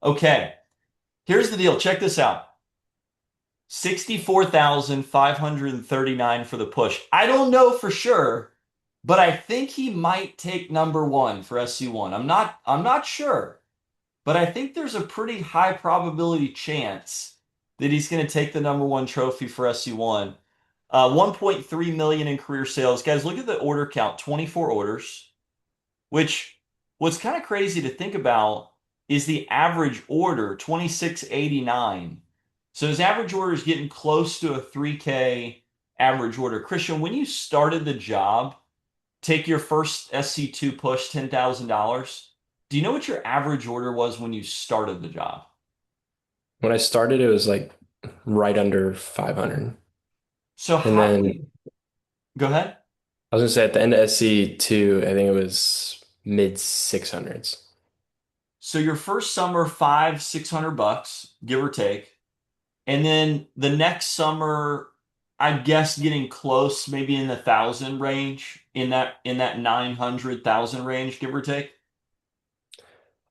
Okay, here's the deal. Check this out. 64,539 for the push. I don't know for sure, but I think he might take number one for SC1. I'm not sure, but I think there's a pretty high probability chance that he's going to take the number one trophy for SC1. 1.3 million in career sales. Guys, look at the order count, 24 orders, which what's kind of crazy to think about is the average order, 2689. So his average order is getting close to a 3K average order. Christian, when you started the job, take your first SC2 push, $10,000. Do you know what your average order was when you started the job? When I started, it was like right under 500. So And how do you then go ahead? I was gonna say at the end of SC2, I think it was mid 600s. So your first summer, 600 bucks, give or take. And then the next summer, I guess getting close, maybe in the thousand range, in that 900,000 range, give or take.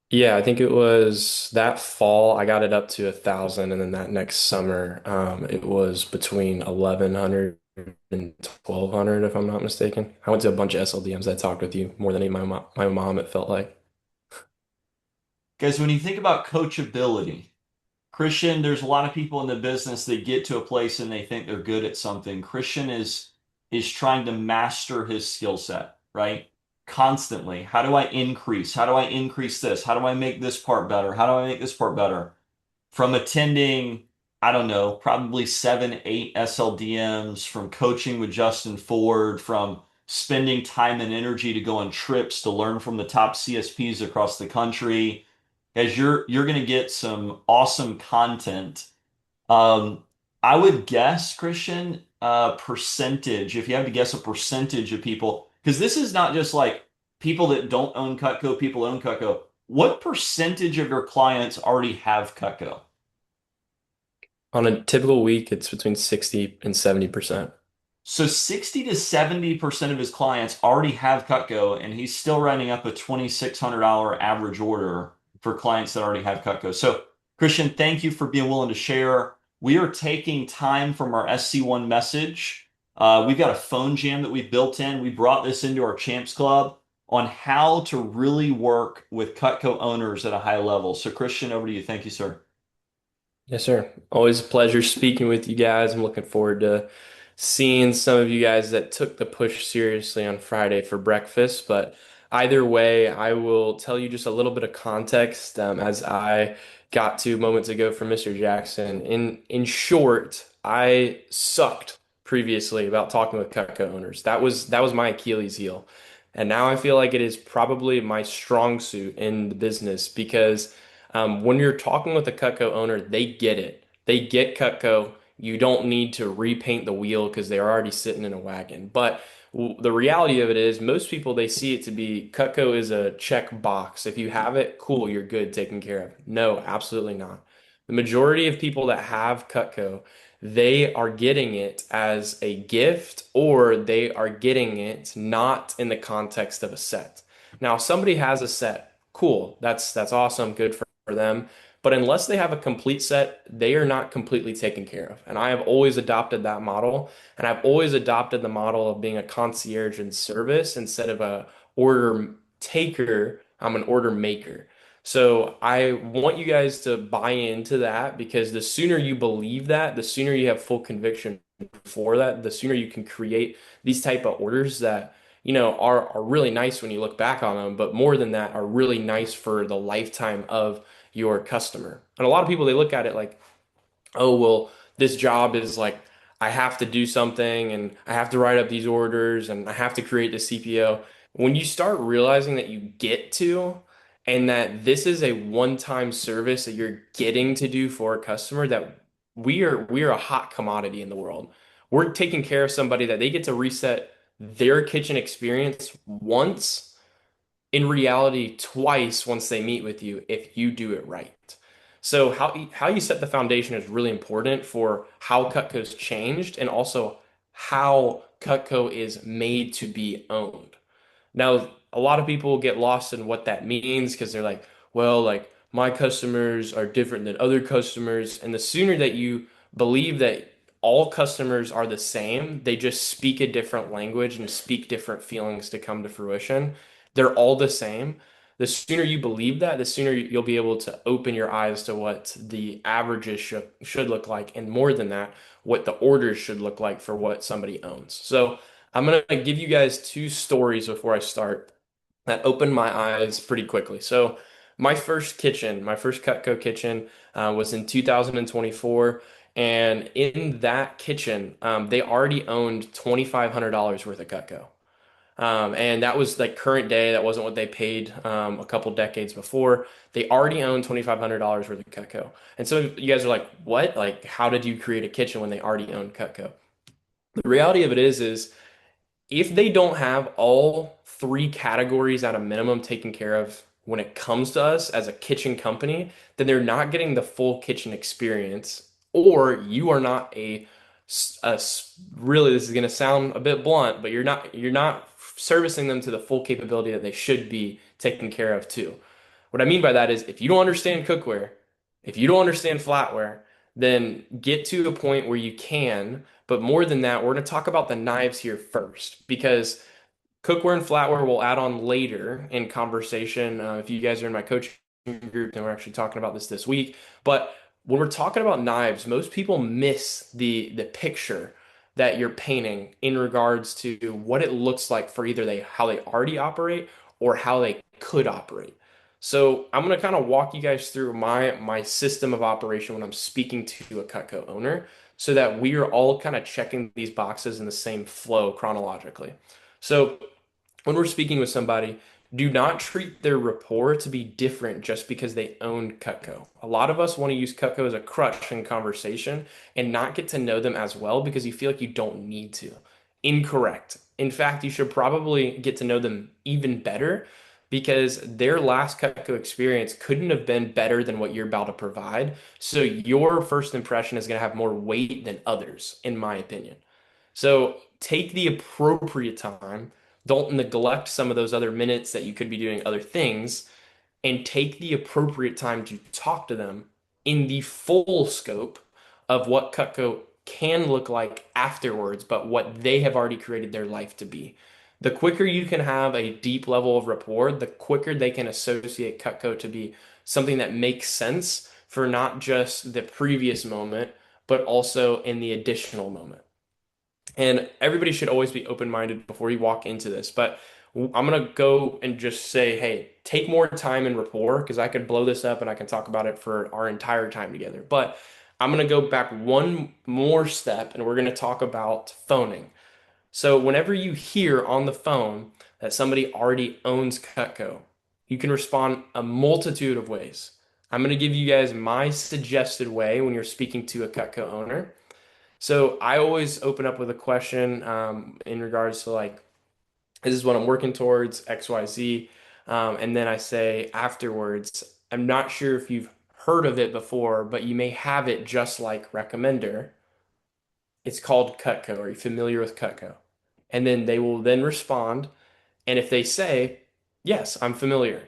Yeah, I think it was that fall I got it up to 1,000, and then that next summer, it was between 1,100 and 1,200, if I'm not mistaken. I went to a bunch of SLDMs that talked with you more than even my mom, it felt like. Guys, when you think about coachability, Christian, there's a lot of people in the business that get to a place and they think they're good at something. Christian is trying to master his skill set, right? Constantly. How do I increase? How do I increase this? How do I make this part better? How do I make this part better? From attending, I don't know, probably seven, eight SLDMs, from coaching with Justin Ford, from spending time and energy to go on trips to learn from the top CSPs across the country. As you're going to get some awesome content. Um, I would guess, Christian, percentage, if you have to guess a percentage of people, because this is not just like people that don't own Cutco, people own Cutco. What percentage of your clients already have Cutco? On a typical week, it's between 60 and 70%. So 60 to 70% of his clients already have Cutco, and he's still writing up a $2,600 average order for clients that already have Cutco. So, Christian, thank you for being willing to share. We are taking time from our SC1 message. We've got a phone jam that we've built in. We brought this into our Champs Club on how to really work with Cutco owners at a high level. So, Christian, over to you. Thank you, sir. Yes, sir. Always a pleasure speaking with you guys. I'm looking forward to seeing some of you guys that took the push seriously on Friday for breakfast. But either way, I will tell you just a little bit of context as I got to moments ago from Mr. Jackson. In short, I sucked previously about talking with Cutco owners. That was my Achilles heel. And now I feel like it is probably my strong suit in the business because when you're talking with a Cutco owner, they get it. They get Cutco. You don't need to repaint the wheel because they're already sitting in a wagon. But the reality of it is, most people they see it to be Cutco is a check box. If you have it, cool, you're good, taken care of. No, absolutely not. The majority of people that have Cutco, they are getting it as a gift or they are getting it not in the context of a set. Now, if somebody has a set, cool, that's awesome, good for them. But unless they have a complete set, they are not completely taken care of. And I have always adopted that model. And I've always adopted the model of being a concierge in service instead of a order taker. I'm an order maker. So I want you guys to buy into that because the sooner you believe that, the sooner you have full conviction for that, the sooner you can create these type of orders that are really nice when you look back on them, but more than that, are really nice for the lifetime of your customer. And a lot of people they look at it like, oh, well, this job is like I have to do something and I have to write up these orders and I have to create the CPO. When you start realizing that you get to and that this is a one-time service that you're getting to do for a customer, that we are a hot commodity in the world. We're taking care of somebody that they get to reset their kitchen experience once, in reality twice once they meet with you if you do it right. So how you set the foundation is really important for how Cutco's changed and also how Cutco is made to be owned. Now, a lot of people get lost in what that means because they're like, well, like my customers are different than other customers. And the sooner that you believe that all customers are the same, they just speak a different language and speak different feelings to come to fruition. They're all the same. The sooner you believe that, the sooner you'll be able to open your eyes to what the averages should look like, and more than that, what the orders should look like for what somebody owns. So I'm gonna give you guys two stories before I start that opened my eyes pretty quickly. So my first kitchen, my first Cutco kitchen, was in 2024. And in that kitchen, they already owned $2,500 worth of Cutco. And that was like current day. That wasn't what they paid a couple decades before. They already owned $2,500 worth of Cutco. And so you guys are like, what? Like, how did you create a kitchen when they already owned Cutco? The reality of it is if they don't have all three categories at a minimum taken care of when it comes to us as a kitchen company, then they're not getting the full kitchen experience, or you are not really, this is going to sound a bit blunt, but you're not servicing them to the full capability that they should be taken care of too. What I mean by that is if you don't understand cookware, if you don't understand flatware, then get to a point where you can. But more than that, we're going to talk about the knives here first because cookware and flatware we'll add on later in conversation. If you guys are in my coaching group, then we're actually talking about this week. But when we're talking about knives, most people miss the picture that you're painting in regards to what it looks like for either they how they already operate or how they could operate. So I'm going to kind of walk you guys through my system of operation when I'm speaking to a Cutco owner so that we are all kind of checking these boxes in the same flow chronologically. So when we're speaking with somebody, do not treat their rapport to be different just because they own Cutco. A lot of us want to use Cutco as a crutch in conversation and not get to know them as well because you feel like you don't need to. Incorrect. In fact, you should probably get to know them even better because their last Cutco experience couldn't have been better than what you're about to provide. So your first impression is going to have more weight than others, in my opinion. So take the appropriate time. Don't neglect some of those other minutes that you could be doing other things, and take the appropriate time to talk to them in the full scope of what Cutco can look like afterwards, but what they have already created their life to be. The quicker you can have a deep level of rapport, the quicker they can associate Cutco to be something that makes sense for not just the previous moment, but also in the additional moment. And everybody should always be open-minded before you walk into this. But I'm gonna go and just say, hey, take more time and rapport because I could blow this up and I can talk about it for our entire time together. But I'm gonna go back one more step and we're gonna talk about phoning. So whenever you hear on the phone that somebody already owns Cutco, you can respond a multitude of ways. I'm gonna give you guys my suggested way when you're speaking to a Cutco owner. So I always open up with a question in regards to like, this is what I'm working towards, XYZ. And then I say afterwards, I'm not sure if you've heard of it before, but you may have it just like Recommender. It's called Cutco. Are you familiar with Cutco? And then they will then respond. And if they say, yes, I'm familiar,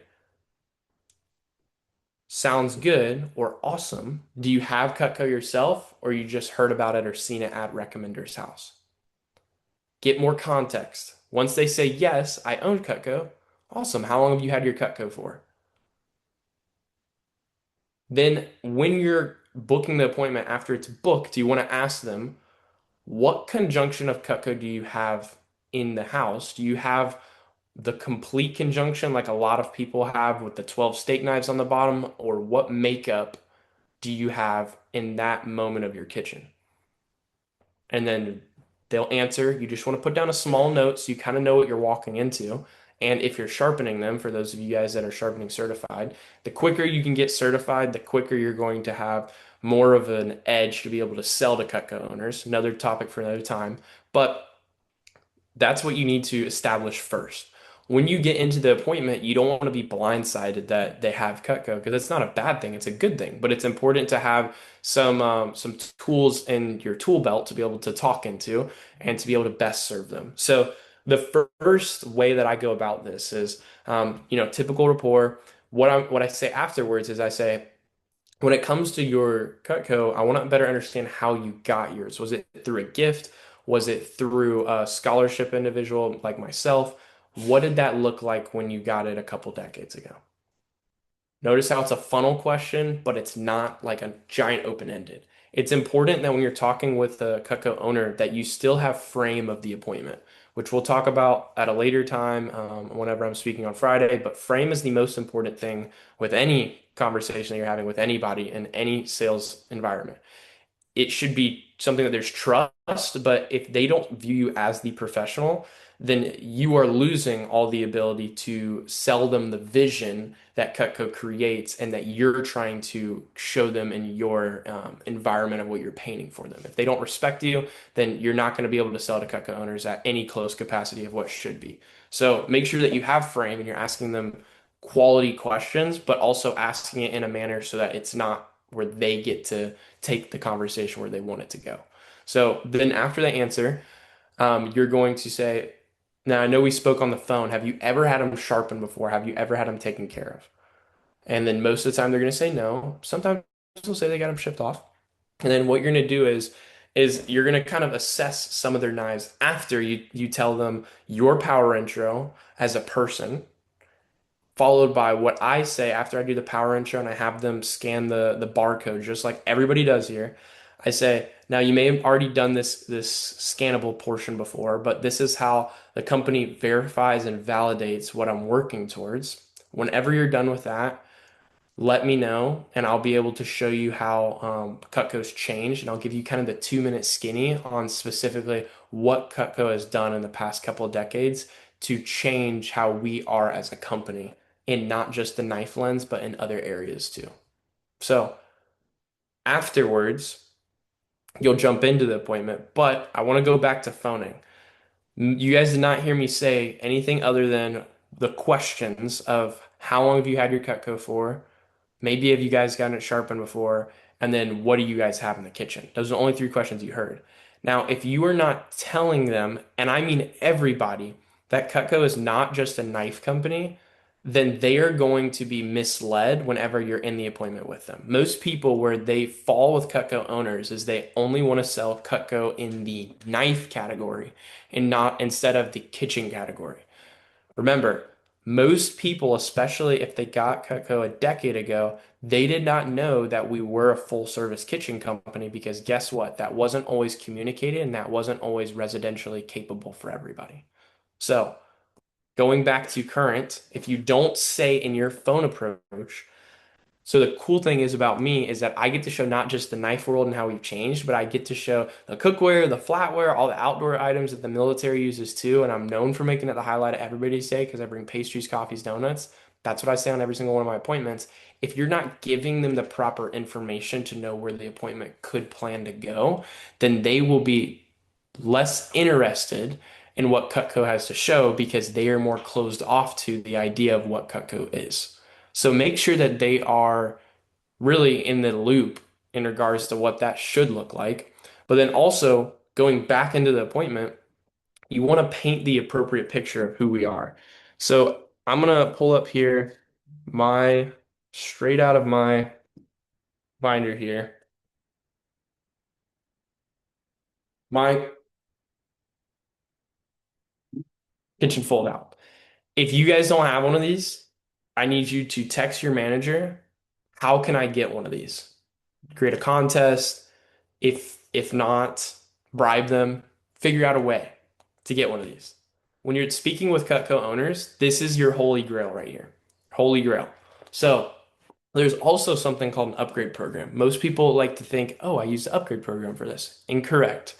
sounds good or awesome. Do you have Cutco yourself, or you just heard about it or seen it at Recommender's house? Get more context. Once they say, yes, I own Cutco, awesome. How long have you had your Cutco for? Then, when you're booking the appointment after it's booked, you want to ask them, what conjunction of Cutco do you have in the house? Do you have the complete conjunction like a lot of people have with the 12 steak knives on the bottom? Or what makeup do you have in that moment of your kitchen? And then they'll answer. You just want to put down a small note so you kind of know what you're walking into. And if you're sharpening them, for those of you guys that are sharpening certified, the quicker you can get certified, the quicker you're going to have more of an edge to be able to sell to Cutco owners. Another topic for another time. But that's what you need to establish first. When you get into the appointment, you don't want to be blindsided that they have Cutco because it's not a bad thing; it's a good thing. But it's important to have some tools in your tool belt to be able to talk into and to be able to best serve them. So the first way that I go about this is, typical rapport. What I say afterwards is I say, when it comes to your Cutco, I want to better understand how you got yours. Was it through a gift? Was it through a scholarship individual like myself? What did that look like when you got it a couple decades ago? Notice how it's a funnel question, but it's not like a giant open-ended. It's important that when you're talking with the Cutco owner that you still have frame of the appointment, which we'll talk about at a later time, whenever I'm speaking on Friday. But frame is the most important thing with any conversation that you're having with anybody in any sales environment. It should be something that there's trust, but if they don't view you as the professional, then you are losing all the ability to sell them the vision that Cutco creates and that you're trying to show them in your environment of what you're painting for them. If they don't respect you, then you're not going to be able to sell to Cutco owners at any close capacity of what should be. So make sure that you have frame and you're asking them quality questions, but also asking it in a manner so that it's not where they get to take the conversation where they want it to go. So then after the answer, you're going to say, now I know we spoke on the phone. Have you ever had them sharpened before? Have you ever had them taken care of? And then most of the time they're going to say no. Sometimes they'll say they got them shipped off. And then what you're going to do is you're going to kind of assess some of their knives after you tell them your power intro as a person, followed by what I say after I do the power intro and I have them scan the barcode just like everybody does here. I say, now you may have already done this scannable portion before, but this is how the company verifies and validates what I'm working towards. Whenever you're done with that, let me know and I'll be able to show you how Cutco's changed, and I'll give you kind of the 2 minute skinny on specifically what Cutco has done in the past couple of decades to change how we are as a company in not just the knife lens, but in other areas too. So afterwards, you'll jump into the appointment, but I want to go back to phoning. You guys did not hear me say anything other than the questions of how long have you had your Cutco for? Maybe have you guys gotten it sharpened before? And then what do you guys have in the kitchen? Those are the only three questions you heard. Now, if you are not telling them, and I mean everybody, that Cutco is not just a knife company, then they are going to be misled whenever you're in the appointment with them. Most people, where they fall with Cutco owners, is they only want to sell Cutco in the knife category and not instead of the kitchen category. Remember, most people, especially if they got Cutco a decade ago, they did not know that we were a full service kitchen company because guess what? That wasn't always communicated and that wasn't always residentially capable for everybody. So, going back to current, if you don't say in your phone approach, so the cool thing is about me is that I get to show not just the knife world and how we've changed, but I get to show the cookware, the flatware, all the outdoor items that the military uses too. And I'm known for making it the highlight of everybody's day because I bring pastries, coffees, donuts. That's what I say on every single one of my appointments. If you're not giving them the proper information to know where the appointment could plan to go, then they will be less interested in what Cutco has to show because they are more closed off to the idea of what Cutco is. So make sure that they are really in the loop in regards to what that should look like. But then also going back into the appointment, you want to paint the appropriate picture of who we are. So I'm gonna pull up here my straight out of my binder here, my kitchen fold out. If you guys don't have one of these, I need you to text your manager. How can I get one of these? Create a contest. If not, bribe them. Figure out a way to get one of these. When you're speaking with Cutco owners, this is your holy grail right here. Holy grail. So there's also something called an upgrade program. Most people like to think, oh, I used the upgrade program for this. Incorrect.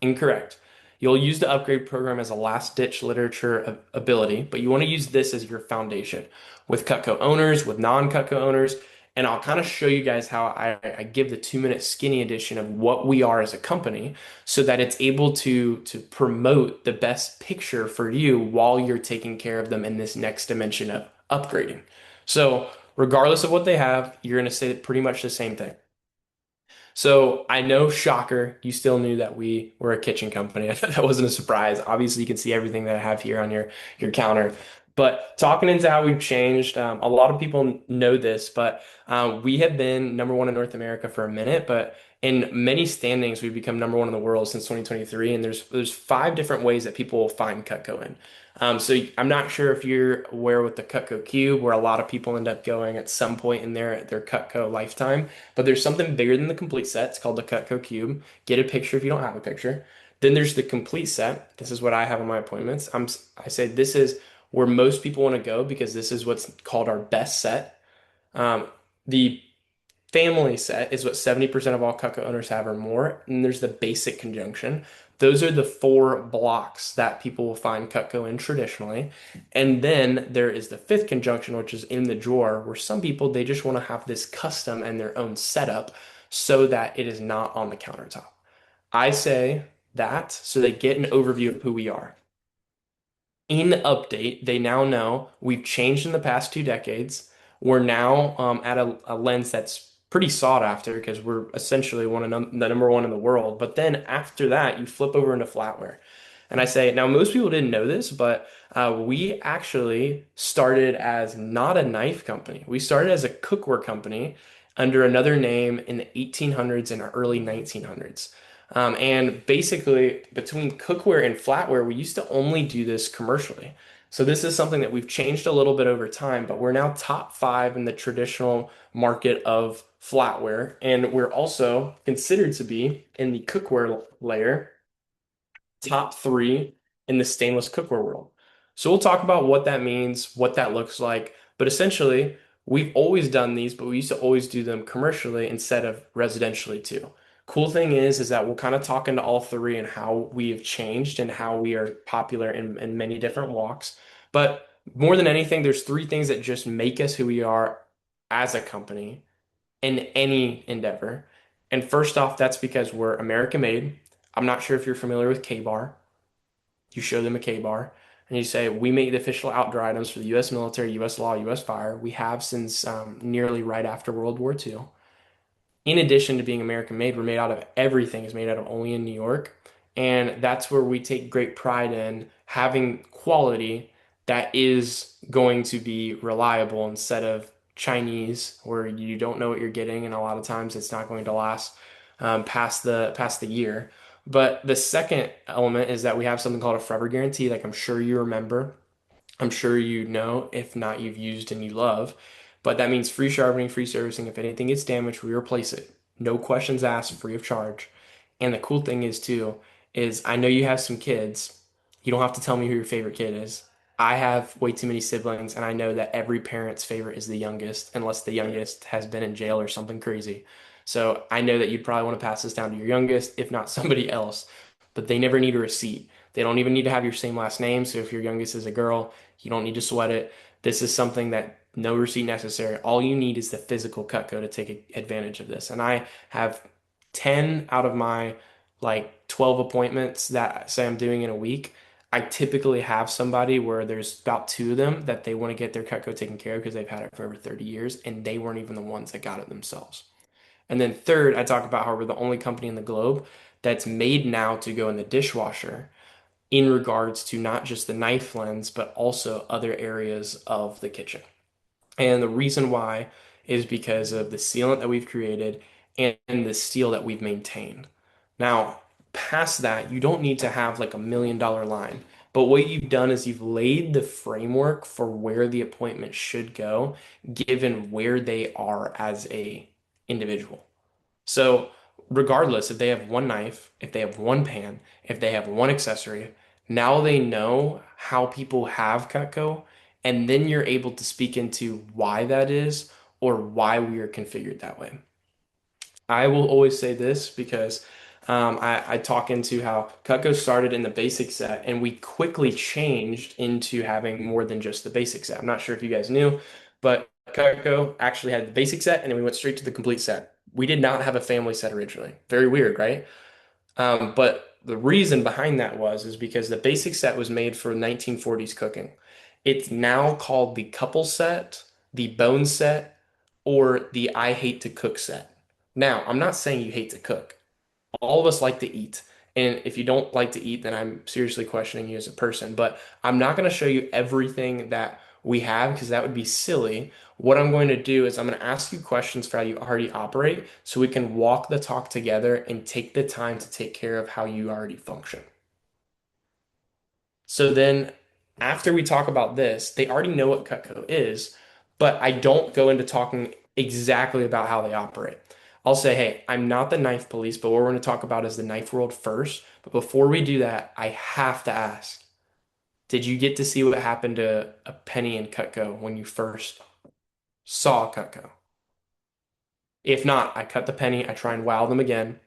Incorrect. You'll use the upgrade program as a last ditch literature ability, but you want to use this as your foundation with Cutco owners, with non-Cutco owners. And I'll kind of show you guys how I give the 2 minute skinny edition of what we are as a company so that it's able to promote the best picture for you while you're taking care of them in this next dimension of upgrading. So, regardless of what they have, you're going to say pretty much the same thing. So I know, shocker, you still knew that we were a kitchen company. That wasn't a surprise. Obviously, you can see everything that I have here on your counter. But talking into how we've changed, a lot of people know this, but we have been number one in North America for a minute, but in many standings, we've become number one in the world since 2023. And there's five different ways that people will find Cutco in. So I'm not sure if you're aware with the Cutco Cube, where a lot of people end up going at some point in their Cutco lifetime. But there's something bigger than the complete set. It's called the Cutco Cube. Get a picture if you don't have a picture. Then there's the complete set. This is what I have on my appointments. I say this is where most people want to go because this is what's called our best set. The family set is what 70% of all Cutco owners have or more. And there's the basic conjunction. Those are the four blocks that people will find Cutco in traditionally. And then there is the fifth conjunction, which is in the drawer, where some people they just want to have this custom and their own setup so that it is not on the countertop. I say that so they get an overview of who we are. In update, they now know we've changed in the past 2 decades. We're now at a lens that's pretty sought after because we're essentially the number one in the world. But then after that, you flip over into flatware. And I say, now most people didn't know this, but we actually started as not a knife company. We started as a cookware company under another name in the 1800s and early 1900s. And basically, between cookware and flatware, we used to only do this commercially. So this is something that we've changed a little bit over time, but we're now top five in the traditional market of flatware, and we're also considered to be in the cookware layer top three in the stainless cookware world. So we'll talk about what that means, what that looks like. But essentially, we've always done these, but we used to always do them commercially instead of residentially too. Cool thing is that we'll kind of talk into all three and how we have changed and how we are popular in many different walks. But more than anything, there's three things that just make us who we are as a company in any endeavor. And first off, that's because we're American made. I'm not sure if you're familiar with K-Bar. You show them a K-Bar and you say, we make the official outdoor items for the U.S. military, U.S. law, U.S. fire. We have since nearly right after World War II. In addition to being American made, we're made out of everything is made out of only in New York. And that's where we take great pride in having quality that is going to be reliable instead of Chinese, where you don't know what you're getting, and a lot of times it's not going to last past the year. But the second element is that we have something called a forever guarantee, like I'm sure you remember. I'm sure you know, if not, you've used and you love. But that means free sharpening, free servicing. If anything gets damaged, we replace it. No questions asked, free of charge. And the cool thing is too, is I know you have some kids. You don't have to tell me who your favorite kid is. I have way too many siblings, and I know that every parent's favorite is the youngest, unless the youngest has been in jail or something crazy. So I know that you'd probably want to pass this down to your youngest, if not somebody else. But they never need a receipt. They don't even need to have your same last name. So if your youngest is a girl, you don't need to sweat it. This is something that no receipt necessary. All you need is the physical Cutco to take advantage of this. And I have 10 out of my like 12 appointments that say I'm doing in a week. I typically have somebody where there's about two of them that they want to get their Cutco taken care of because they've had it for over 30 years and they weren't even the ones that got it themselves. And then third, I talk about how we're the only company in the globe that's made now to go in the dishwasher in regards to not just the knife lens, but also other areas of the kitchen. And the reason why is because of the sealant that we've created and the steel that we've maintained. Now, past that, you don't need to have like $1 million line. But what you've done is you've laid the framework for where the appointment should go, given where they are as a individual. So, regardless, if they have one knife, if they have one pan, if they have one accessory, now they know how people have Cutco, and then you're able to speak into why that is or why we are configured that way. I will always say this because I talk into how Cutco started in the basic set and we quickly changed into having more than just the basic set. I'm not sure if you guys knew, but Cutco actually had the basic set and then we went straight to the complete set. We did not have a family set originally. Very weird, right? But the reason behind that is because the basic set was made for 1940s cooking. It's now called the couple set, the bone set, or the I hate to cook set. Now, I'm not saying you hate to cook. All of us like to eat. And if you don't like to eat, then I'm seriously questioning you as a person. But I'm not going to show you everything that we have because that would be silly. What I'm going to do is I'm going to ask you questions for how you already operate so we can walk the talk together and take the time to take care of how you already function. So then after we talk about this, they already know what Cutco is, but I don't go into talking exactly about how they operate. I'll say, hey, I'm not the knife police, but what we're going to talk about is the knife world first. But before we do that, I have to ask, did you get to see what happened to a penny in Cutco when you first saw Cutco? If not, I cut the penny, I try and wow them again.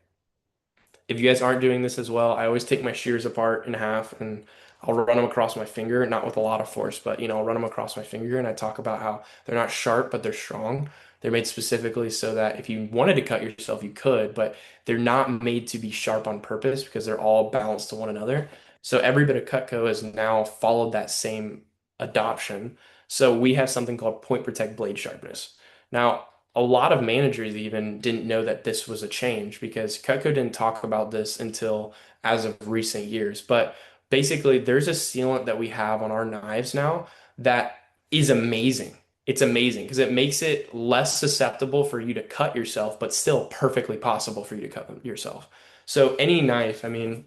If you guys aren't doing this as well, I always take my shears apart in half and I'll run them across my finger, not with a lot of force, but I'll run them across my finger and I talk about how they're not sharp, but they're strong. They're made specifically so that if you wanted to cut yourself, you could, but they're not made to be sharp on purpose because they're all balanced to one another. So every bit of Cutco has now followed that same adoption. So we have something called point protect blade sharpness. Now, a lot of managers even didn't know that this was a change because Cutco didn't talk about this until as of recent years. But basically, there's a sealant that we have on our knives now that is amazing. It's amazing because it makes it less susceptible for you to cut yourself, but still perfectly possible for you to cut yourself. So any knife, I mean,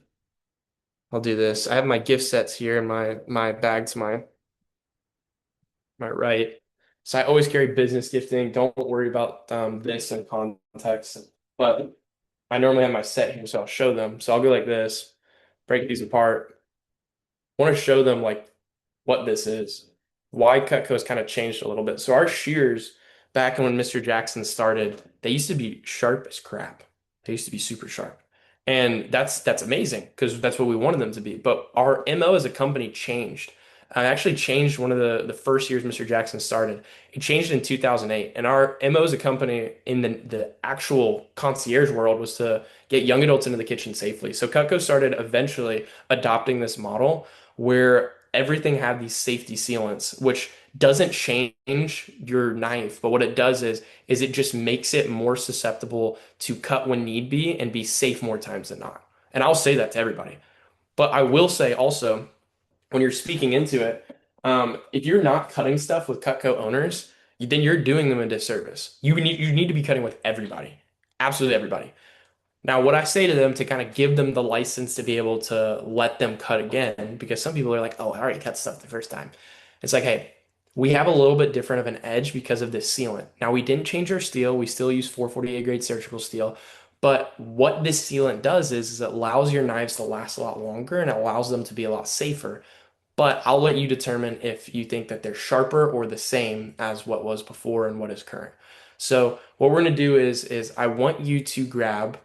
I'll do this. I have my gift sets here in my bag to my right. So I always carry business gifting. Don't worry about this in context. But I normally have my set here, so I'll show them. So I'll go like this, break these apart. I want to show them like what this is, why Cutco's kind of changed a little bit. So our shears back when Mr. Jackson started, they used to be sharp as crap. They used to be super sharp. And that's amazing because that's what we wanted them to be. But our MO as a company changed. I actually changed one of the first years Mr. Jackson started. It changed in 2008. And our MO as a company in the actual concierge world was to get young adults into the kitchen safely. So Cutco started eventually adopting this model where everything had these safety sealants, which doesn't change your knife, but what it does is it just makes it more susceptible to cut when need be and be safe more times than not. And I'll say that to everybody. But I will say also, when you're speaking into it, if you're not cutting stuff with Cutco owners, then you're doing them a disservice. You need to be cutting with everybody, absolutely everybody. Now, what I say to them to kind of give them the license to be able to let them cut again, because some people are like, oh, I already cut stuff the first time. It's like, hey, we have a little bit different of an edge because of this sealant. Now, we didn't change our steel. We still use 448 grade surgical steel. But what this sealant does is it allows your knives to last a lot longer and it allows them to be a lot safer. But I'll let you determine if you think that they're sharper or the same as what was before and what is current. So what we're going to do is I want you to grab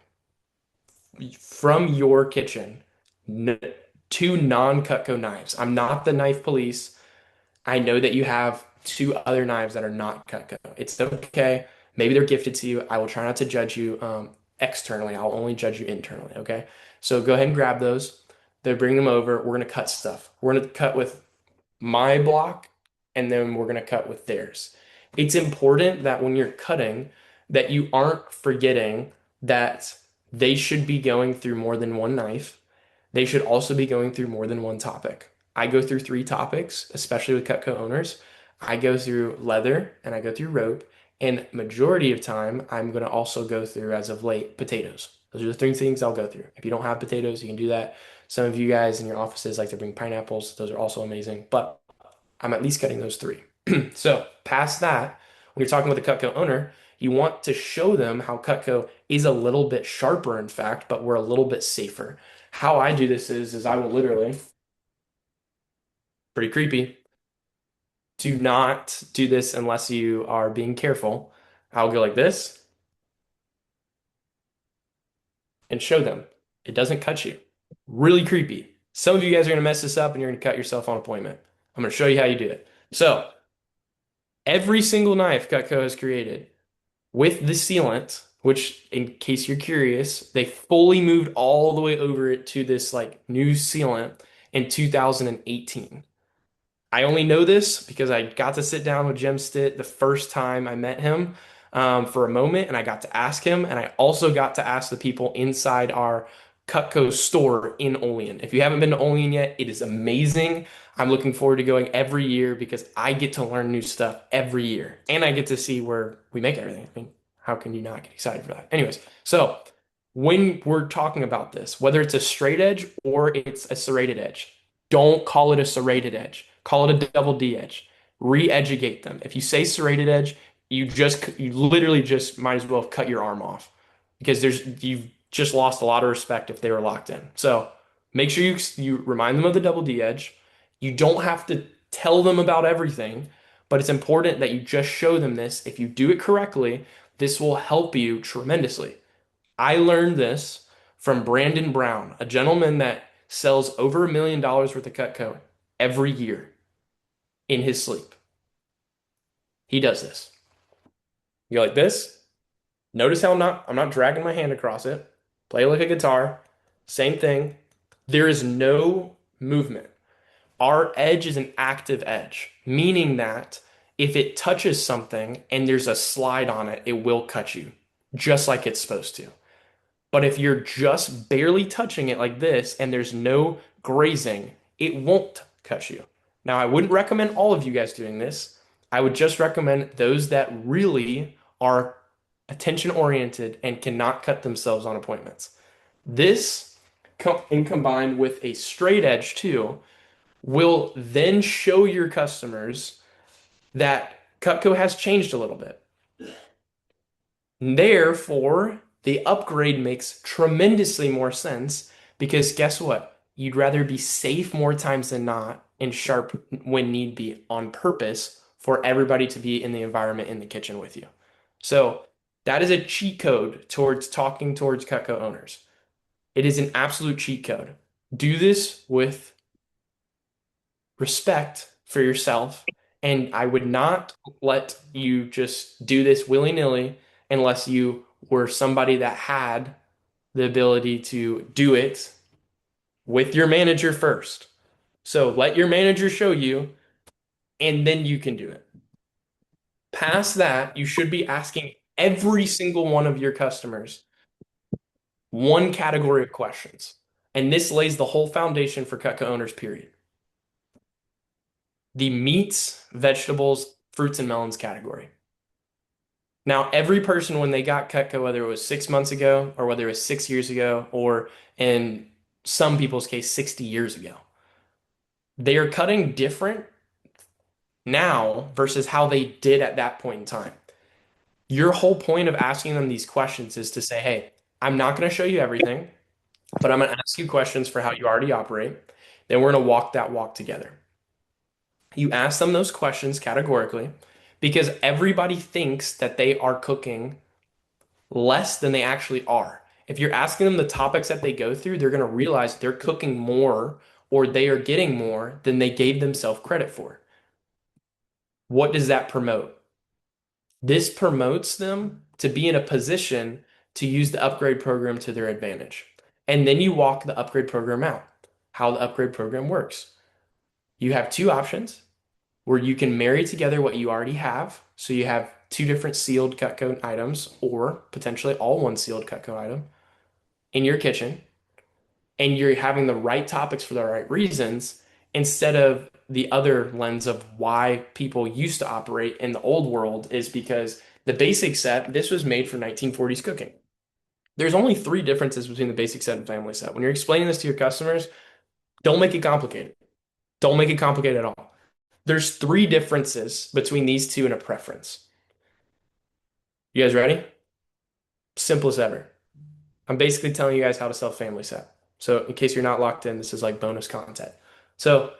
from your kitchen n two non-Cutco knives. I'm not the knife police. I know that you have two other knives that are not Cutco. It's okay. Maybe they're gifted to you. I will try not to judge you externally. I'll only judge you internally. Okay. So go ahead and grab those. They bring them over. We're going to cut stuff. We're going to cut with my block and then we're going to cut with theirs. It's important that when you're cutting that you aren't forgetting that they should be going through more than one knife. They should also be going through more than one topic. I go through three topics, especially with Cutco owners. I go through leather and I go through rope. And majority of time, I'm going to also go through, as of late, potatoes. Those are the three things I'll go through. If you don't have potatoes, you can do that. Some of you guys in your offices like to bring pineapples. Those are also amazing. But I'm at least cutting those three. So past that, when you're talking with a Cutco owner, you want to show them how Cutco is a little bit sharper, in fact, but we're a little bit safer. How I do this is I will literally, pretty creepy, do not do this unless you are being careful. I'll go like this and show them. It doesn't cut you. Really creepy. Some of you guys are going to mess this up and you're going to cut yourself on appointment. I'm going to show you how you do it. So every single knife Cutco has created with the sealant, which in case you're curious, they fully moved all the way over it to this like new sealant in 2018. I only know this because I got to sit down with Jim Stitt the first time I met him for a moment, and I got to ask him, and I also got to ask the people inside our Cutco store in Olean. If you haven't been to Olean yet, it is amazing. I'm looking forward to going every year because I get to learn new stuff every year and I get to see where we make everything. I mean, how can you not get excited for that? Anyways, so when we're talking about this, whether it's a straight edge or it's a serrated edge, don't call it a serrated edge. Call it a double D edge. Re-educate them. If you say serrated edge, you literally just might as well cut your arm off because you've just lost a lot of respect if they were locked in. So make sure you remind them of the double D edge. You don't have to tell them about everything, but it's important that you just show them this. If you do it correctly, this will help you tremendously. I learned this from Brandon Brown, a gentleman that sells over $1 million worth of Cutco every year in his sleep. He does this. You go like this. Notice how I'm not dragging my hand across it. Play like a guitar. Same thing. There is no movement. Our edge is an active edge, meaning that if it touches something and there's a slide on it, it will cut you, just like it's supposed to. But if you're just barely touching it like this and there's no grazing, it won't cut you. Now, I wouldn't recommend all of you guys doing this. I would just recommend those that really are attention oriented and cannot cut themselves on appointments. This, and combined with a straight edge too, will then show your customers that Cutco has changed a little bit. Therefore, the upgrade makes tremendously more sense because guess what? You'd rather be safe more times than not and sharp when need be on purpose for everybody to be in the environment in the kitchen with you. So that is a cheat code towards talking towards Cutco owners. It is an absolute cheat code. Do this with respect for yourself, and I would not let you just do this willy-nilly unless you were somebody that had the ability to do it with your manager first. So let your manager show you, and then you can do it. Past that, you should be asking every single one of your customers one category of questions. And this lays the whole foundation for Cutco owners, period. The meats, vegetables, fruits, and melons category. Now, every person, when they got Cutco, whether it was 6 months ago or whether it was 6 years ago, or in some people's case, 60 years ago, they are cutting different now versus how they did at that point in time. Your whole point of asking them these questions is to say, hey, I'm not going to show you everything, but I'm going to ask you questions for how you already operate. Then we're going to walk that walk together. You ask them those questions categorically because everybody thinks that they are cooking less than they actually are. If you're asking them the topics that they go through, they're going to realize they're cooking more or they are getting more than they gave themselves credit for. What does that promote? This promotes them to be in a position to use the upgrade program to their advantage. And then you walk the upgrade program out, how the upgrade program works. You have two options where you can marry together what you already have. So you have two different sealed Cutco items or potentially all one sealed Cutco item in your kitchen, and you're having the right topics for the right reasons instead of the other lens of why people used to operate in the old world is because the basic set, this was made for 1940s cooking. There's only three differences between the basic set and family set. When you're explaining this to your customers, don't make it complicated. Don't make it complicated at all. There's three differences between these two and a preference. You guys ready? Simple as ever. I'm basically telling you guys how to sell family set. So in case you're not locked in, this is like bonus content. So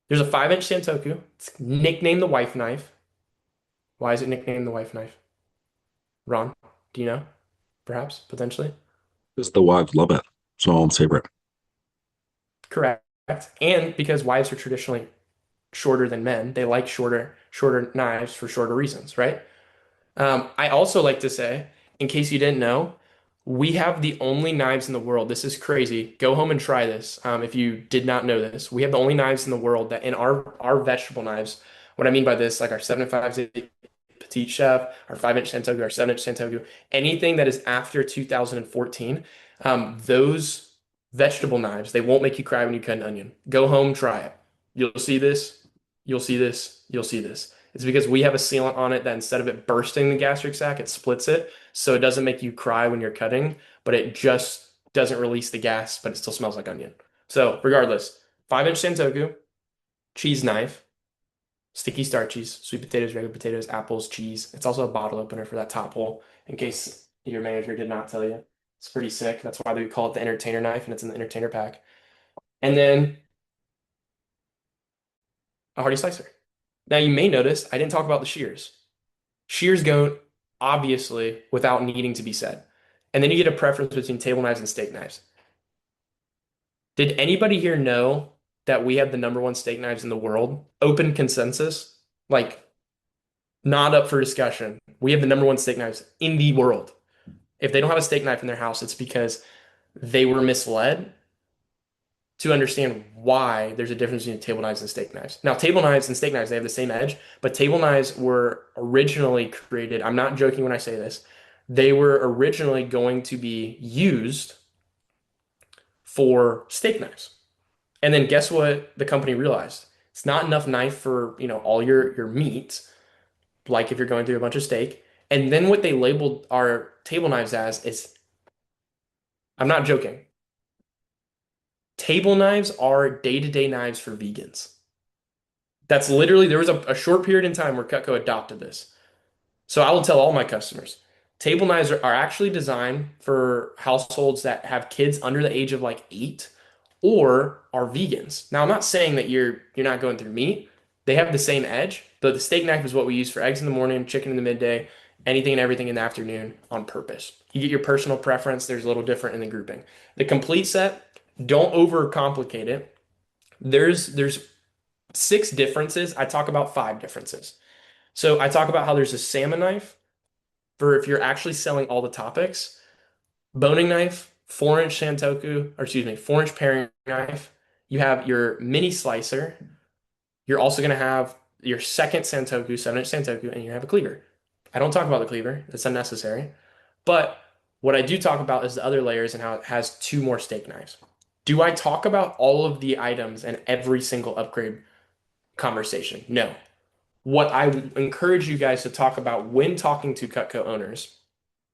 there's a 5-inch Santoku. It's nicknamed the wife knife. Why is it nicknamed the wife knife? Ron, do you know? Perhaps, potentially? Because the wives love it. So I'm favorite. Correct. And because wives are traditionally shorter than men, they like shorter knives for shorter reasons, right? I also like to say, in case you didn't know, we have the only knives in the world. This is crazy. Go home and try this. If you did not know this, we have the only knives in the world that in our vegetable knives. What I mean by this, like our 7 5 Petite Chef, our 5-inch Santoku, our 7-inch Santoku, anything that is after 2014, Those vegetable knives, they won't make you cry when you cut an onion. Go home, try it. You'll see this, you'll see this, you'll see this. It's because we have a sealant on it that instead of it bursting the gastric sac, it splits it. So it doesn't make you cry when you're cutting, but it just doesn't release the gas, but it still smells like onion. So regardless, 5-inch Santoku, cheese knife, sticky starchies, sweet potatoes, regular potatoes, apples, cheese. It's also a bottle opener for that top hole, in case your manager did not tell you. It's pretty sick. That's why we call it the entertainer knife, and it's in the entertainer pack. And then a hearty slicer. Now you may notice I didn't talk about the shears. Shears go obviously without needing to be said. And then you get a preference between table knives and steak knives. Did anybody here know that we have the number one steak knives in the world? Open consensus? Like, not up for discussion. We have the number one steak knives in the world. If they don't have a steak knife in their house, it's because they were misled to understand why there's a difference between table knives and steak knives. Now, table knives and steak knives, they have the same edge, but table knives were originally created. I'm not joking when I say this. They were originally going to be used for steak knives. And then guess what the company realized? It's not enough knife for, all your meat, like if you're going through a bunch of steak. And then what they labeled our table knives as is, I'm not joking. Table knives are day-to-day knives for vegans. That's literally, there was a short period in time where Cutco adopted this. So I will tell all my customers, table knives are actually designed for households that have kids under the age of like 8 or are vegans. Now, I'm not saying that you're not going through meat. They have the same edge, but the steak knife is what we use for eggs in the morning, chicken in the midday, anything and everything in the afternoon on purpose. You get your personal preference. There's a little different in the grouping. The complete set, don't overcomplicate it. There's 6 differences. I talk about 5 differences. So I talk about how there's a salmon knife for if you're actually selling all the topics, boning knife, 4-inch Santoku, or excuse me, 4-inch paring knife. You have your mini slicer. You're also going to have your second Santoku, 7-inch Santoku, and you have a cleaver. I don't talk about the cleaver, it's unnecessary. But what I do talk about is the other layers and how it has 2 more steak knives. Do I talk about all of the items and every single upgrade conversation? No. What I would encourage you guys to talk about when talking to Cutco owners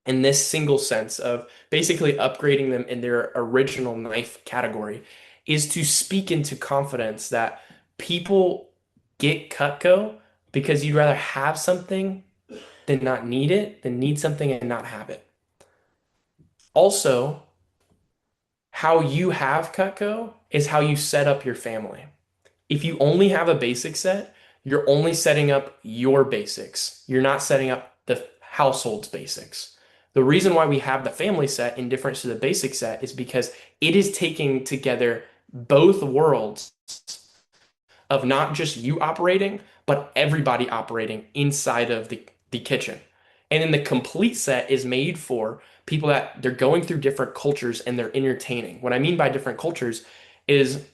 in this single sense of basically upgrading them in their original knife category is to speak into confidence that people get Cutco because you'd rather have something than not need it, than need something and not have it. Also, how you have Cutco is how you set up your family. If you only have a basic set, you're only setting up your basics. You're not setting up the household's basics. The reason why we have the family set in difference to the basic set is because it is taking together both worlds of not just you operating, but everybody operating inside of the kitchen. And then the complete set is made for people that they're going through different cultures and they're entertaining. What I mean by different cultures is,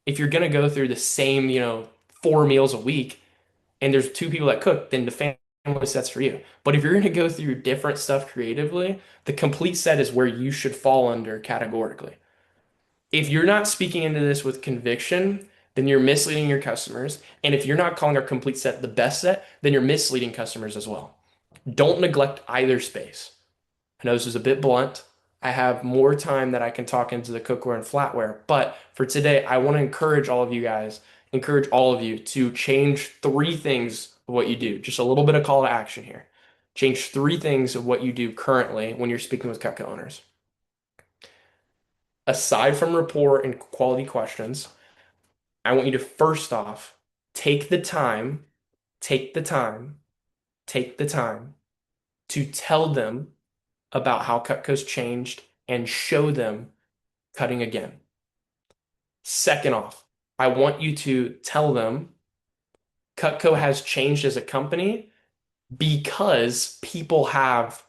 if you're gonna go through the same, 4 meals a week, and there's 2 people that cook, then the family set's for you. But if you're gonna go through different stuff creatively, the complete set is where you should fall under categorically. If you're not speaking into this with conviction, then you're misleading your customers. And if you're not calling our complete set the best set, then you're misleading customers as well. Don't neglect either space. I know this is a bit blunt. I have more time that I can talk into the cookware and flatware. But for today, I want to encourage all of you to change 3 things of what you do. Just a little bit of call to action here. Change 3 things of what you do currently when you're speaking with Cutco owners. Aside from rapport and quality questions, I want you to first off take the time, take the time, take the time to tell them about how Cutco's changed and show them cutting again. Second off, I want you to tell them Cutco has changed as a company because people have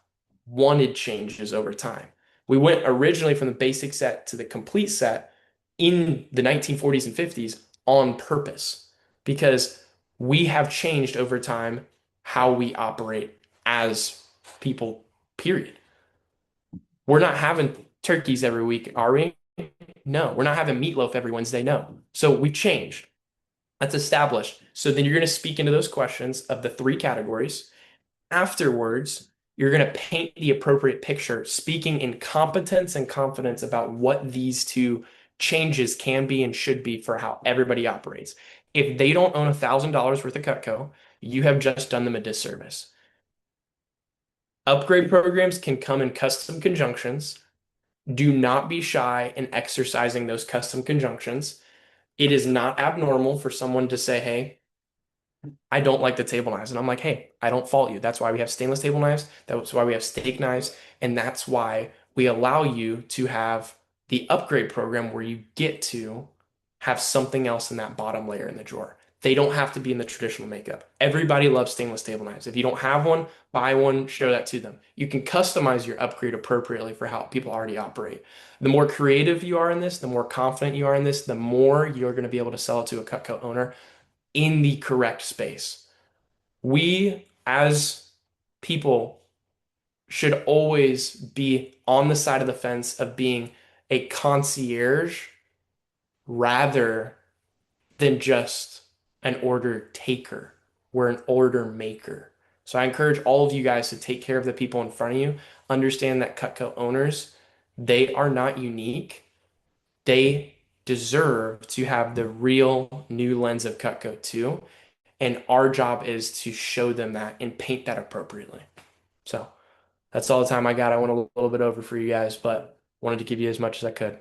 wanted changes over time. We went originally from the basic set to the complete set in the 1940s and 50s on purpose because we have changed over time how we operate as people, period. We're not having turkeys every week, are we? No, we're not having meatloaf every Wednesday. No. So we've changed. That's established. So then you're going to speak into those questions of the three categories. Afterwards, you're going to paint the appropriate picture, speaking in competence and confidence about what these two changes can be and should be for how everybody operates. If they don't own $1,000 worth of Cutco, you have just done them a disservice. Upgrade programs can come in custom conjunctions. Do not be shy in exercising those custom conjunctions. It is not abnormal for someone to say, hey, I don't like the table knives. And I'm like, hey, I don't fault you. That's why we have stainless table knives. That's why we have steak knives. And that's why we allow you to have the upgrade program where you get to have something else in that bottom layer in the drawer. They don't have to be in the traditional makeup. Everybody loves stainless table knives. If you don't have one, buy one, show that to them. You can customize your upgrade appropriately for how people already operate. The more creative you are in this, the more confident you are in this, the more you're going to be able to sell it to a Cutco owner in the correct space. We, as people, should always be on the side of the fence of being a concierge rather than just an order taker. We're an order maker. So I encourage all of you guys to take care of the people in front of you. Understand that Cutco owners, they are not unique. They deserve to have the real new lens of Cutco too. And our job is to show them that and paint that appropriately. So that's all the time I got. I went a little bit over for you guys, but wanted to give you as much as I could.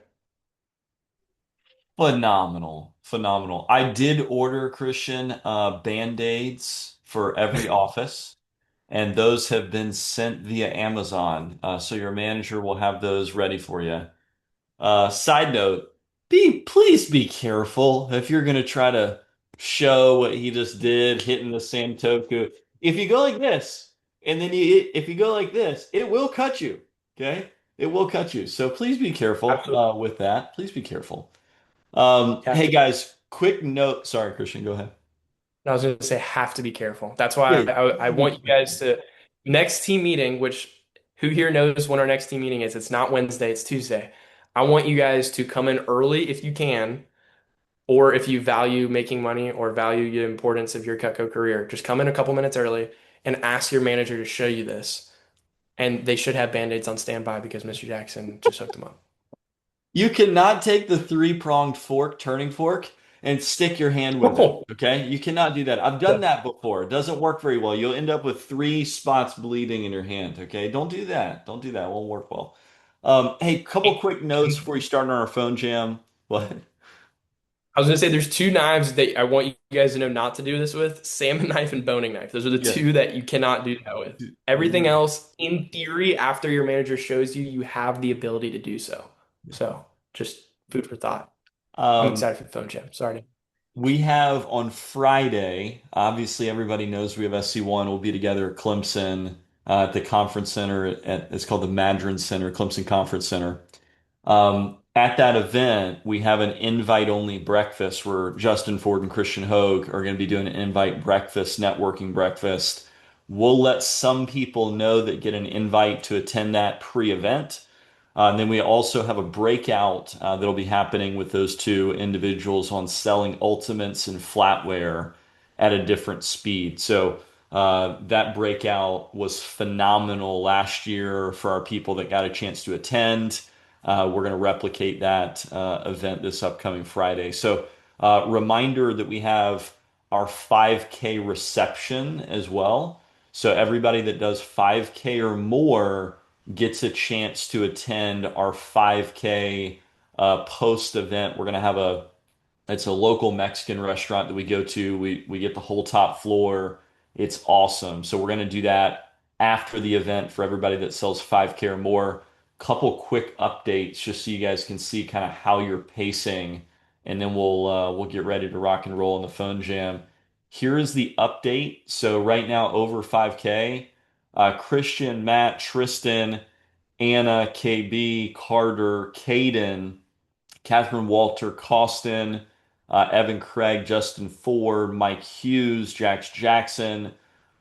Phenomenal, phenomenal. I did order Christian Band-Aids for every office, and those have been sent via Amazon. So your manager will have those ready for you. Side note, please be careful if you're gonna try to show what he just did, hitting the Santoku. If you go like this, and then if you go like this, it will cut you. Okay? It will cut you. So please be careful Absolutely. with that. Please be careful. Have Hey to. guys, quick note. Sorry, Christian, go ahead. I was going to say have to be careful. That's why Yeah, I want you guys to next team meeting, which who here knows when our next team meeting is? It's not Wednesday, it's Tuesday. I want you guys to come in early if you can, or if you value making money or value the importance of your Cutco career, just come in a couple minutes early and ask your manager to show you this. And they should have band-aids on standby because Mr. Jackson just hooked them up. you cannot take the three-pronged fork, turning fork, and stick your hand with it. Okay? You cannot do that. I've done that before. It doesn't work very well. You'll end up with three spots bleeding in your hand. Okay? Don't do that. Don't do that. It won't work well. Hey, couple quick notes before we start on our phone jam. What? I was gonna say there's two knives that I want you guys to know not to do this with: salmon knife and boning knife. Those are the Yeah. two that you cannot do that with. Everything else, in theory, after your manager shows you, you have the ability to do so. So just food for thought. I'm Um, excited for the phone jam. Sorry. we have on Friday, obviously everybody knows we have SC1. We'll be together at Clemson at the conference center it's called the Madron Center, Clemson Conference Center. At that event, we have an invite-only breakfast where Justin Ford and Christian Hogue are going to be doing an invite breakfast, networking breakfast. We'll let some people know that get an invite to attend that pre-event. And then we also have a breakout that'll be happening with those two individuals on selling ultimates and flatware at a different speed. So that breakout was phenomenal last year for our people that got a chance to attend. We're going to replicate that event this upcoming Friday. So reminder that we have our 5K reception as well. So everybody that does 5K or more gets a chance to attend our 5K post event. We're going to have it's a local Mexican restaurant that we go to. We get the whole top floor. It's awesome. So we're going to do that after the event for everybody that sells 5K or more. Couple quick updates just so you guys can see kind of how you're pacing, and then we'll get ready to rock and roll in the phone jam. Here is the update. So right now over 5K, Christian, Matt, Tristan, Anna, KB, Carter, Caden, Catherine Walter, Costin, Evan Craig, Justin Ford, Mike Hughes, Jax Jackson.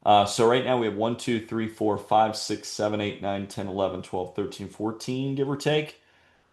So right now we have 1, 2, 3, 4, 5, 6, 7, 8, 9, 10, 11, 12, 13, 14, give or take.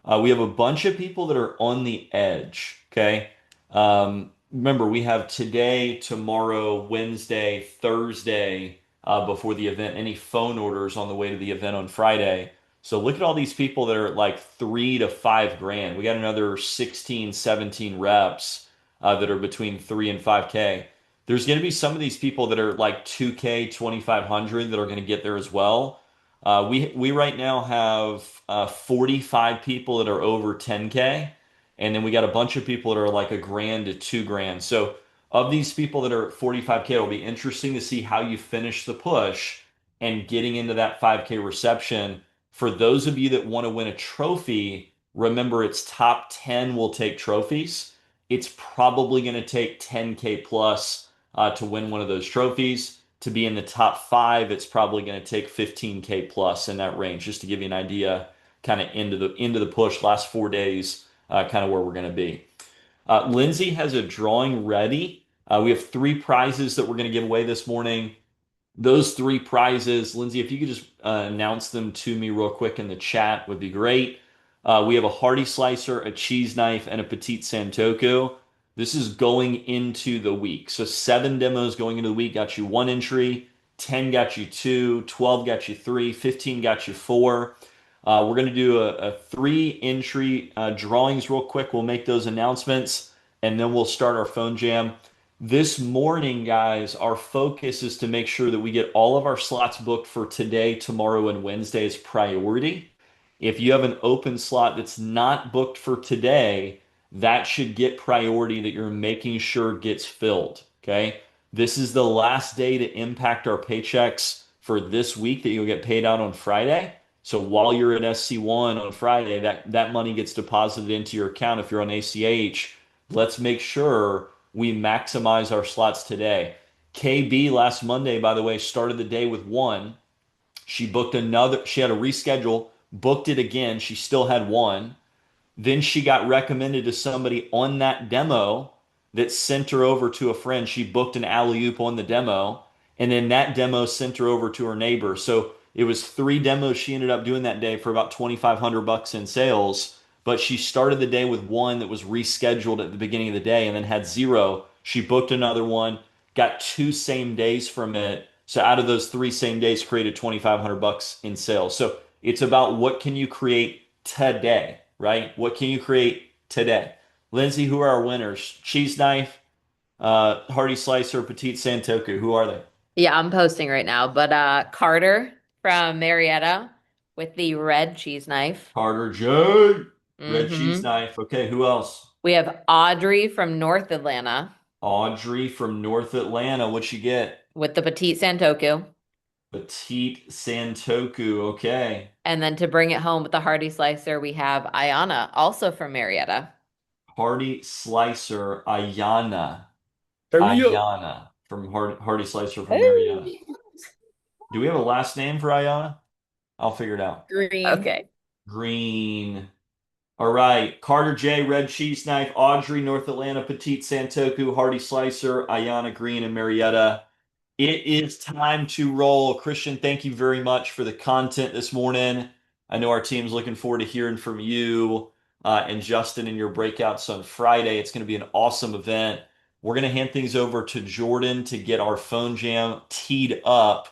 We have a bunch of people that are on the edge. Okay. Remember, we have today, tomorrow, Wednesday, Thursday before the event. Any phone orders on the way to the event on Friday. So look at all these people that are at like 3 to 5 grand. We got another 16, 17 reps that are between 3 and 5K. There's going to be some of these people that are like 2K, 2,500 that are going to get there as well. We right now have 45 people that are over 10K, and then we got a bunch of people that are like a grand to 2 grand. So of these people that are at 45K, it'll be interesting to see how you finish the push and getting into that 5K reception. For those of you that want to win a trophy, remember it's top 10 will take trophies. It's probably going to take 10K plus to win one of those trophies. To be in the top five, it's probably going to take 15K plus in that range, just to give you an idea, kind of into the push last 4 days, kind of where we're going to be. Lindsay has a drawing ready. We have three prizes that we're going to give away this morning. Those three prizes, Lindsay, if you could just announce them to me real quick in the chat, would be great. We have a hearty slicer, a cheese knife, and a petite santoku. This is going into the week. So 7 demos going into the week got you one entry, 10 got you two, 12 got you three, 15 got you four. We're going to do a three entry drawings real quick. We'll make those announcements and then we'll start our phone jam. This morning, guys, our focus is to make sure that we get all of our slots booked for today, tomorrow, and Wednesday as priority. If you have an open slot that's not booked for today, that should get priority that you're making sure gets filled. Okay. This is the last day to impact our paychecks for this week that you'll get paid out on Friday. So while you're at SC1 on Friday, that money gets deposited into your account if you're on ACH. Let's make sure we maximize our slots today. KB last Monday, by the way, started the day with one. She booked another, she had a reschedule, booked it again. She still had one. Then she got recommended to somebody on that demo that sent her over to a friend. She booked an alley-oop on the demo, and then that demo sent her over to her neighbor. So it was three demos she ended up doing that day for about 2,500 bucks in sales. But she started the day with one that was rescheduled at the beginning of the day and then had zero. She booked another one, got two same days from it. So out of those three same days, created 2,500 bucks in sales. So it's about what can you create today, right? What can you create today? Lindsay, who are our winners? Cheese knife, hearty slicer, petite santoku. Who are they? Yeah, I'm posting right now. But Carter from Marietta with the red cheese knife. Carter J. Red cheese Hmm. knife. Okay, who else? We have Audrey from North Atlanta Audrey from North Atlanta. What'd she get? with the petite santoku. Petite santoku. Okay. And then to bring it home with the hearty slicer, we have Ayana, also from Marietta. Hearty slicer, Ayana. Hurry up. Ayana from Hearty Slicer from Marietta. Hey. Do we have a last name for Ayana? I'll figure it out. Green. Okay. Green. All right. Carter J, Red Cheese Knife, Audrey, North Atlanta, Petite Santoku, Hearty Slicer, Ayana Green, and Marietta. It is time to roll. Christian, thank you very much for the content this morning. I know our team's looking forward to hearing from you and Justin in your breakouts on Friday. It's going to be an awesome event. We're going to hand things over to Jordan to get our phone jam teed up.